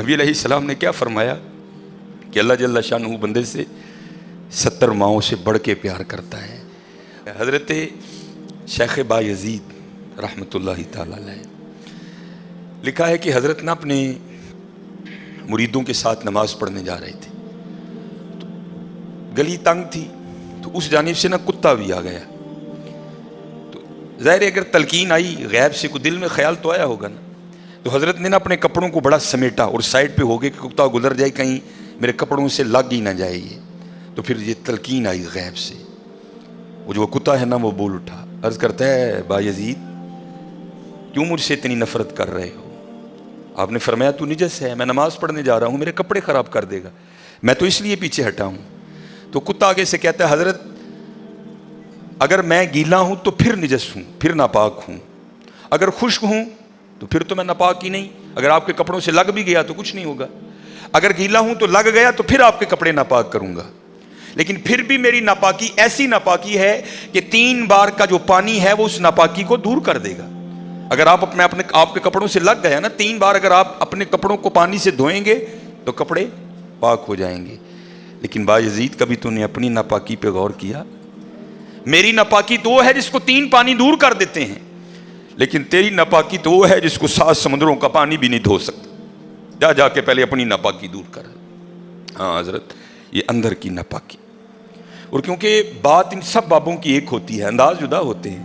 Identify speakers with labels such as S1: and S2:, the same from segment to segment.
S1: نبی علیہ السلام نے کیا فرمایا کہ اللہ جل شانہ بندے سے 70 ماؤں سے بڑھ کے پیار کرتا ہے۔ حضرت شیخ بایزید رحمۃ اللہ تعالی علیہ لکھا ہے کہ حضرت نے اپنے مریدوں کے ساتھ نماز پڑھنے جا رہے تھے، تو گلی تنگ تھی تو اس جانب سے نہ کتا بھی آ گیا، تو ظاہر ہے اگر تلقین آئی غیب سے کوئی دل میں خیال تو آیا ہوگا نا، تو حضرت نے نا اپنے کپڑوں کو بڑا سمیٹا اور سائڈ پہ ہو گئے کہ کتا گزر جائے کہیں میرے کپڑوں سے لگ ہی نہ جائے یہ، تو پھر یہ تلقین آئی غیب سے، وہ جو کتا ہے نا وہ بول اٹھا، عرض کرتا ہے بایزید کیوں مجھ سے اتنی نفرت کر رہے ہو؟ آپ نے فرمایا تو نجس ہے، میں نماز پڑھنے جا رہا ہوں، میرے کپڑے خراب کر دے گا، میں تو اس لیے پیچھے ہٹا ہوں۔ تو کتا آگے سے کہتا ہے حضرت اگر میں گیلا ہوں تو پھر نجس ہوں، پھر ناپاک ہوں، اگر خشک ہوں تو پھر تو میں ناپاک ہی نہیں، اگر آپ کے کپڑوں سے لگ بھی گیا تو کچھ نہیں ہوگا، اگر گیلا ہوں تو لگ گیا تو پھر آپ کے کپڑے ناپاک کروں گا، لیکن پھر بھی میری ناپاکی ایسی ناپاکی ہے کہ 3 بار کا جو پانی ہے وہ اس ناپاکی کو دور کر دے گا۔ اگر آپ کے کپڑوں سے لگ گیا نا 3 بار، اگر آپ اپنے کپڑوں کو پانی سے دھوئیں گے تو کپڑے پاک ہو جائیں گے۔ لیکن بایزید کبھی تو نے اپنی ناپاکی پہ غور کیا؟ میری ناپاکی تو وہ ہے جس کو 3 پانی دور کر دیتے ہیں، لیکن تیری ناپاکی تو وہ ہے جس کو 7 سمندروں کا پانی بھی نہیں دھو سکتا۔ جا کے پہلے اپنی ناپاکی دور کر۔ ہاں حضرت یہ اندر کی ناپاکی، اور کیونکہ بات ان سب بابوں کی ایک ہوتی ہے، انداز جدا ہوتے ہیں،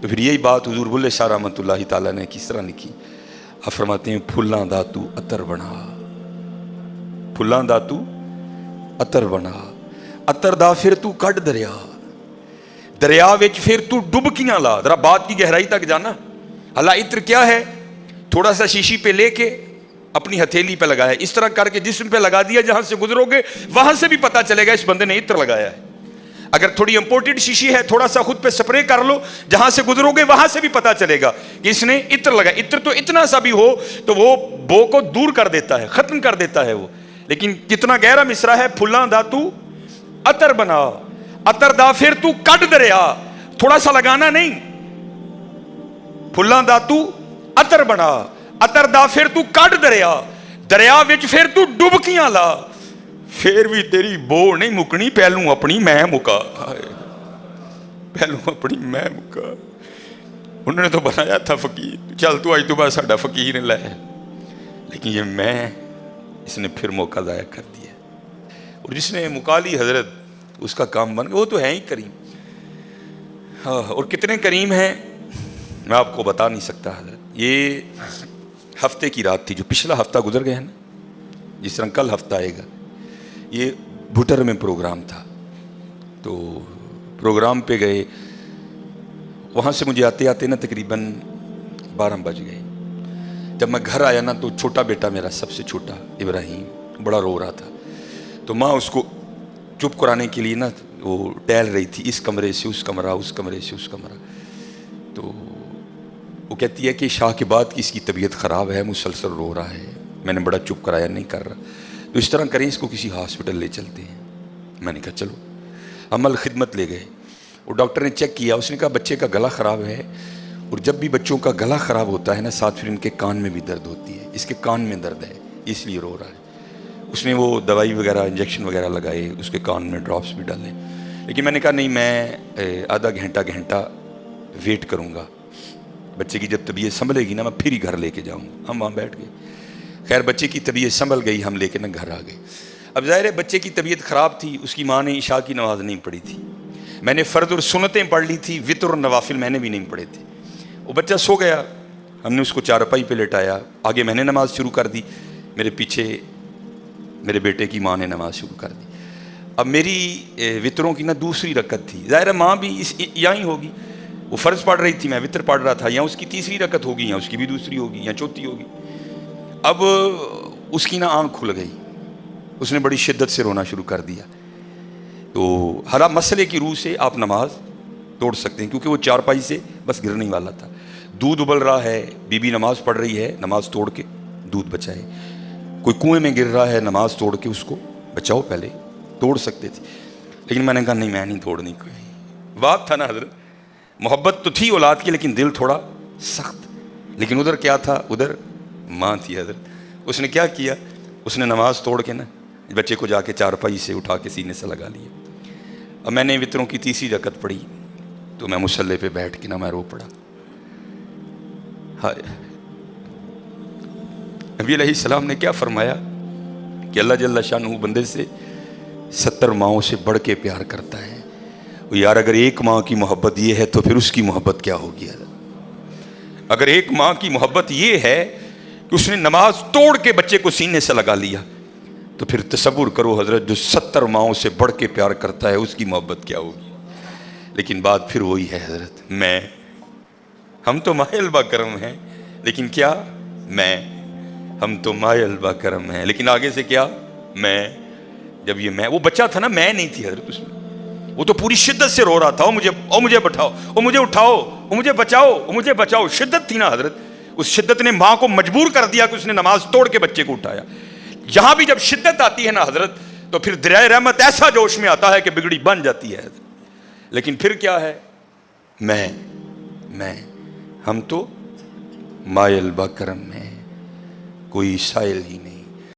S1: تو پھر یہی بات حضور بلے شاہ رحمۃ اللہ تعالیٰ نے کس طرح لکھی؟ آپ فرماتے ہیں پھلاں دا تو عطر بنا، پھلاں دا تو عطر بنا، عطر دا پھر تو کڈ دریا، دریا وچ پھر تو ڈبکیاں لا۔ ذرا بات کی گہرائی تک جانا۔ اللہ عطر کیا ہے؟ تھوڑا سا شیشی پہ لے کے اپنی ہتھیلی پہ لگایا، اس طرح کر کے جسم پہ لگا دیا، جہاں سے گزرو گے وہاں سے بھی پتہ چلے گا اس بندے نے عطر لگایا ہے۔ اگر تھوڑی امپورٹڈ شیشی ہے تھوڑا سا خود پہ سپرے کر لو، جہاں سے گزرو گے وہاں سے بھی پتہ چلے گا کہ اس نے عطر لگایا۔ عطر تو اتنا سا بھی ہو تو وہ بو کو دور کر دیتا ہے، ختم کر دیتا ہے وہ، لیکن کتنا گہرا مصرع ہے، پھلاں دا تو عطر بنا، عطر دا پھر تو کڈ دریا، تھوڑا سا لگانا نہیں، پھلاں دا تو عطر بنا، عطر دا پھر تو کڈ دریا، دریا وچ پھر تو ڈبکیاں لا، پھر بھی تیری بو نہیں مکنی، پہلوں اپنی میں مکا، پہلوں اپنی میں مکا۔ انہوں نے تو بنایا تھا فقیر، چل تو آج تو بعد ساڈا فقیر لے، لیکن یہ میں اس نے پھر موقع ضائع کر دیا، اور جس نے مکا لی حضرت اس کا کام بن گیا، وہ تو ہے ہی کریم۔ ہاں، اور کتنے کریم ہیں میں آپ کو بتا نہیں سکتا حضرت۔ یہ ہفتے کی رات تھی، جو پچھلا ہفتہ گزر گیا ہے نا، جس طرح کل ہفتہ آئے گا، یہ بھٹر میں پروگرام تھا، تو پروگرام پہ گئے، وہاں سے مجھے آتے آتے نا تقریباً 12 بج گئے۔ جب میں گھر آیا نا تو چھوٹا بیٹا میرا، سب سے چھوٹا ابراہیم، بڑا رو رہا تھا، تو ماں اس کو چپ کرانے کے لیے نا وہ ٹہل رہی تھی، اس کمرے سے اس کمرہ، اس کمرے سے اس کمرہ، تو وہ کہتی ہے کہ شاہ کے بعد کی اس کی طبیعت خراب ہے، مسلسل رو رہا ہے، میں نے بڑا چپ کرایا، نہیں کر رہا، تو اس طرح کریں اس کو کسی ہاسپٹل لے چلتے ہیں۔ میں نے کہا چلو، عمل خدمت لے گئے، اور ڈاکٹر نے چیک کیا، اس نے کہا بچے کا گلا خراب ہے، اور جب بھی بچوں کا گلا خراب ہوتا ہے نا ساتھ پھر ان کے کان میں بھی درد ہوتی ہے، اس کے کان میں درد ہے اس لیے رو رہا ہے۔ اس نے وہ دوائی وغیرہ انجیکشن وغیرہ لگائے، اس کے کان میں ڈراپس بھی ڈالے، لیکن میں نے کہا نہیں، میں آدھا گھنٹہ ویٹ کروں گا، بچے کی جب طبیعت سنبھلے گی نا میں پھر ہی گھر لے کے جاؤں گا۔ ہم وہاں بیٹھ گئے، خیر بچے کی طبیعت سنبھل گئی، ہم لے کے نا گھر آ گئے۔ اب ظاہر ہے بچے کی طبیعت خراب تھی، اس کی ماں نے عشاء کی نماز نہیں پڑھی تھی، میں نے فرض اور سنتیں پڑھ لی تھی، وتر اور نوافل میں نے بھی نہیں پڑھے تھے۔ وہ بچہ سو گیا، ہم نے اس کو چارپائی پہ لٹایا، آگے میں نے نماز شروع کر دی، میرے پیچھے میرے بیٹے کی ماں نے نماز شروع کر دی۔ اب میری وتروں کی نا دوسری رکعت تھی، ظاہر ہے ماں بھی یہاں ہی ہوگی، وہ فرض پڑھ رہی تھی، میں وتر پڑھ رہا تھا، یا اس کی تیسری رکعت ہوگی یا اس کی بھی دوسری ہوگی یا چوتھی ہوگی۔ اب اس کی نا آنکھ کھل گئی، اس نے بڑی شدت سے رونا شروع کر دیا۔ تو ہر مسئلے کی روح سے آپ نماز توڑ سکتے ہیں، کیونکہ وہ چارپائی سے بس گرنے والا تھا، دودھ ابل رہا ہے، بی بی نماز پڑھ رہی ہے، نماز توڑ کے دودھ بچائے، کوئی کنویں میں گر رہا ہے، نماز توڑ کے اس کو بچاؤ، پہلے توڑ سکتے تھے، لیکن میں نے کہا نہیں، میں نہیں توڑنی۔ کوئی بات تھا نا حضرت، محبت تو تھی اولاد کی لیکن دل تھوڑا سخت، لیکن ادھر کیا تھا، ادھر ماں تھی حضرت۔ اس نے کیا کیا، اس نے نماز توڑ کے نا بچے کو جا کے چارپائی سے اٹھا کے سینے سے لگا لیا. اب میں نے وطروں کی تیسری رکعت پڑھی تو میں مصلی پہ بیٹھ کے نا میں رو پڑا. نبی علیہ السلام نے کیا فرمایا کہ اللہ جل شانہ بندے سے 70 ماؤں سے بڑھ کے پیار کرتا ہے. یار اگر ایک ماں کی محبت یہ ہے تو پھر اس کی محبت کیا ہوگی؟ اگر ایک ماں کی محبت یہ ہے کہ اس نے نماز توڑ کے بچے کو سینے سے لگا لیا تو پھر تصور کرو حضرت جو 70 ماؤں سے بڑھ کے پیار کرتا ہے اس کی محبت کیا ہوگی. لیکن بات پھر وہی ہے حضرت، ہم تو مائل با کرم ہیں لیکن کیا ہم تو مائل با کرم ہیں لیکن آگے سے کیا جب یہ وہ بچہ تھا نا میں نہیں تھی حضرت اس میں، وہ تو پوری شدت سے رو رہا تھا مجھے بٹھاؤ، مجھے اٹھاؤ، مجھے بچاؤ، شدت تھی نا حضرت. اس شدت نے ماں کو مجبور کر دیا کہ اس نے نماز توڑ کے بچے کو اٹھایا. یہاں بھی جب شدت آتی ہے نا حضرت تو پھر دریائے رحمت ایسا جوش میں آتا ہے کہ بگڑی بن جاتی ہے حضرت. لیکن پھر کیا ہے ہم تو مائل با کرم میں کوئی سائل ہی نہیں.